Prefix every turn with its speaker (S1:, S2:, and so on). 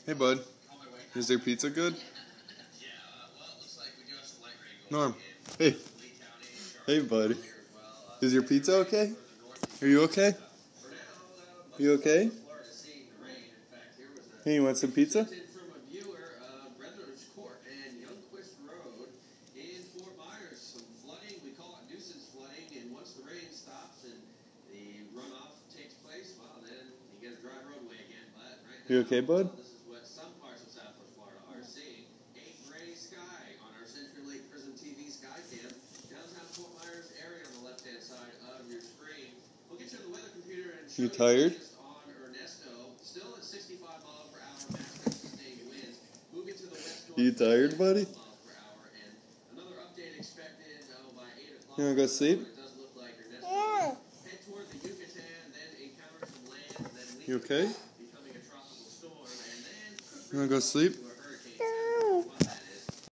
S1: Hey, bud. Is your pizza good? Norm. Hey. Hey, bud. Is your pizza okay? Are you okay? You okay? Hey, you want some pizza? You okay, bud? You tired? You tired, buddy? You wanna go sleep? You okay? You wanna go sleep?